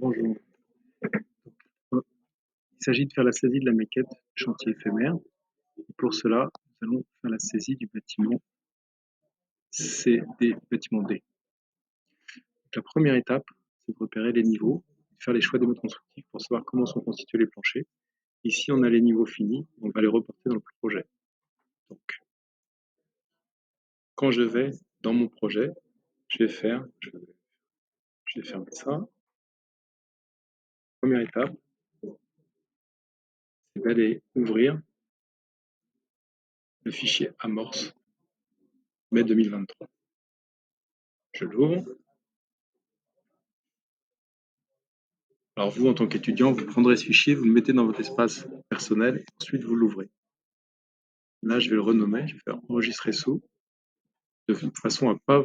Bonjour. Il s'agit de faire la saisie de la maquette du chantier éphémère. Et pour cela, nous allons faire la saisie du bâtiment CD, bâtiment D. Donc, la première étape, c'est de repérer les niveaux, de faire les choix des modes constructifs pour savoir comment sont constitués les planchers. Ici, on a les niveaux finis, on va les reporter dans le projet. Donc, quand je vais dans mon projet, je vais fermer ça. Première étape, c'est d'aller ouvrir le fichier amorce mai 2023. Je l'ouvre. Alors vous, en tant qu'étudiant, vous prendrez ce fichier, vous le mettez dans votre espace personnel, et ensuite vous l'ouvrez. Là, je vais le renommer, je vais faire enregistrer sous, de façon à ne pas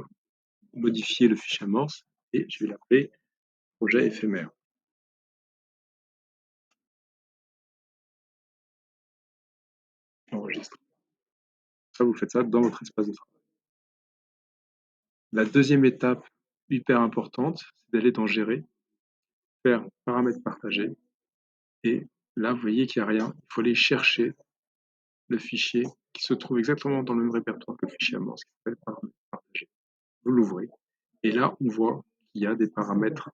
modifier le fichier amorce, et je vais l'appeler projet éphémère. Enregistre. Ça, vous faites ça dans votre espace de travail. La deuxième étape, hyper importante, c'est d'aller dans Gérer, faire paramètres partagés, et là, vous voyez qu'il n'y a rien. Il faut aller chercher le fichier qui se trouve exactement dans le même répertoire que le fichier amorce, qui s'appelle paramètres partagés. Vous l'ouvrez, et là, on voit qu'il y a des paramètres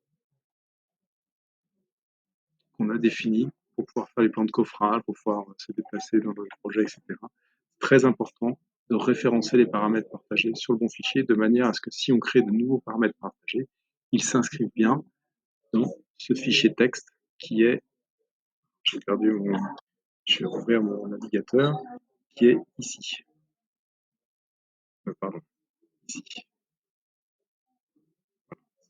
qu'on a définis pour pouvoir faire les plans de coffrage, pour pouvoir se déplacer dans le projet, etc. Très important de référencer les paramètres partagés sur le bon fichier de manière à ce que si on crée de nouveaux paramètres partagés, ils s'inscrivent bien dans ce fichier texte qui est, je vais rouvrir mon navigateur, qui est ici. Pardon, ici.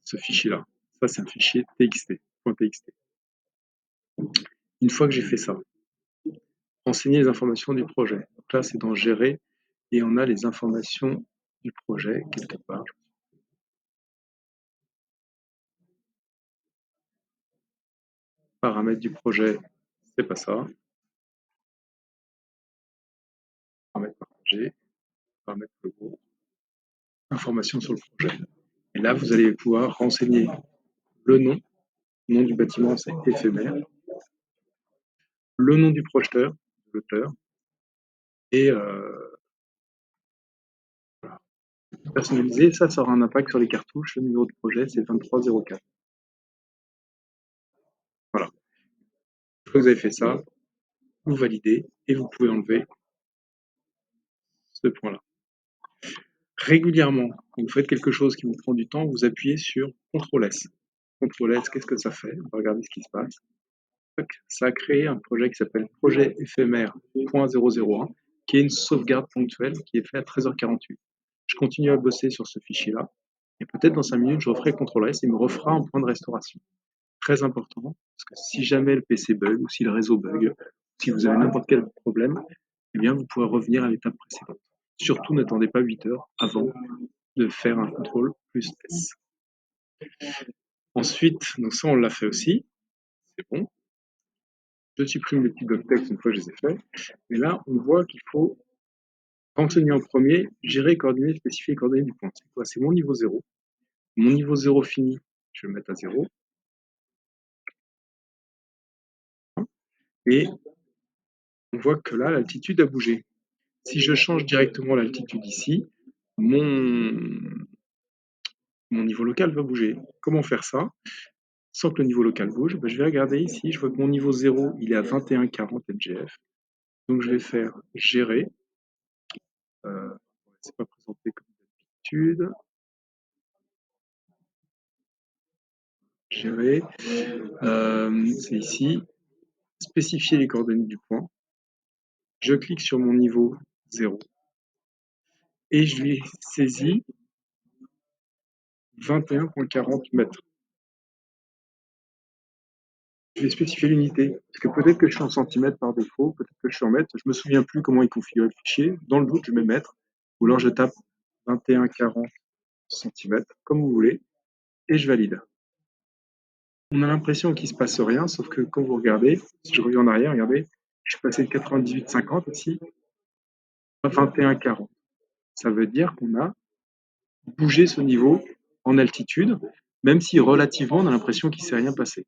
Ce fichier-là. Ça, c'est un fichier .txt. Une fois que j'ai fait ça, renseigner les informations du projet. Donc là, c'est dans Gérer et on a les informations du projet quelque part. Paramètres du projet, c'est pas ça. Paramètres partagés, paramètres locaux, informations sur le projet. Et là, vous allez pouvoir renseigner le nom du bâtiment, c'est éphémère, le nom du projeteur, de l'auteur, et voilà. Personnaliser, ça aura un impact sur les cartouches. Le numéro de projet, c'est 2304. Voilà. Une fois que vous avez fait ça, vous validez et vous pouvez enlever ce point-là. Régulièrement, quand vous faites quelque chose qui vous prend du temps, vous appuyez sur CTRL-S. CTRL-S, qu'est-ce que ça fait? On va regarder ce qui se passe. Ça a créé un projet qui s'appelle projet éphémère.001, qui est une sauvegarde ponctuelle qui est faite à 13h48. Je continue à bosser sur ce fichier-là, et peut-être dans 5 minutes, je referai CTRL-S et il me refera un point de restauration. Très important, parce que si jamais le PC bug, ou si le réseau bug, si vous avez n'importe quel problème, eh bien, vous pourrez revenir à l'étape précédente. Surtout, n'attendez pas 8 heures avant de faire un CTRL plus S. Ensuite, donc ça, on l'a fait aussi. C'est bon. Je supprime les petits blocs texte une fois que je les ai faits. Et là, on voit qu'il faut renseigner en premier, gérer, coordonnées, spécifier, coordonnées du point. C'est quoi? C'est mon niveau 0. Mon niveau 0 fini, je vais le mettre à 0. Et on voit que là, l'altitude a bougé. Si je change directement l'altitude ici, mon niveau local va bouger. Comment faire ça sans que le niveau local bouge? Je vais regarder ici, je vois que mon niveau 0, il est à 2140 MGF. Donc je vais faire gérer. C'est pas présenté comme d'habitude. Gérer. C'est ici. Spécifier les coordonnées du point. Je clique sur mon niveau 0 et je lui saisis 21,40 mètres. Je vais spécifier l'unité, parce que peut-être que je suis en centimètres par défaut, peut-être que je suis en mètres, je me souviens plus comment il configure le fichier. Dans le doute, je mets mètres, ou alors je tape 21,40 cm, comme vous voulez, et je valide. On a l'impression qu'il ne se passe rien, sauf que quand vous regardez, si je reviens en arrière, regardez, je suis passé de 98,50 ici à 21,40. Ça veut dire qu'on a bougé ce niveau en altitude. même si relativement, on a l'impression qu'il ne s'est rien passé.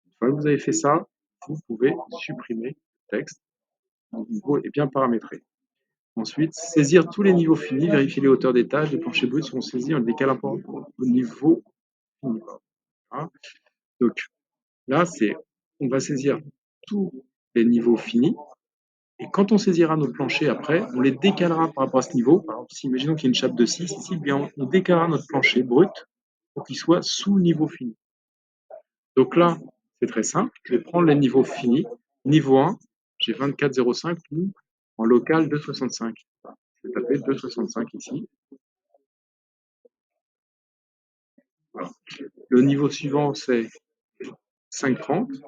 Une fois que vous avez fait ça, vous pouvez supprimer le texte. Le niveau est bien paramétré. Ensuite, saisir tous les niveaux finis, vérifier les hauteurs des tâches, les planchers bruts seront saisis en le décalant au niveau fini. Voilà. Donc là, on va saisir tous les niveaux finis. Et quand on saisira nos planchers après, on les décalera par rapport à ce niveau. Par exemple, si imaginons qu'il y a une chape de 6 ici, eh bien on décalera notre plancher brut pour qu'il soit sous niveau fini. Donc là, c'est très simple. Je vais prendre les niveaux finis. Niveau 1, j'ai 24,05 ou en local 2,65. Je vais taper 2,65 ici. Voilà. Le niveau suivant, c'est 5,30.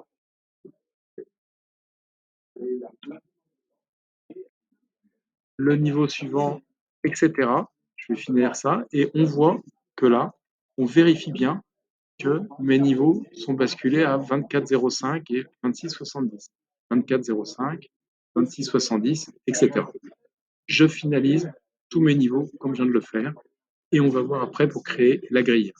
Le niveau suivant, etc. Je vais finir ça et on voit que là, on vérifie bien que mes niveaux sont basculés à 24,05 et 26,70. 24,05, 26,70, etc. Je finalise tous mes niveaux comme je viens de le faire et on va voir après pour créer la grille.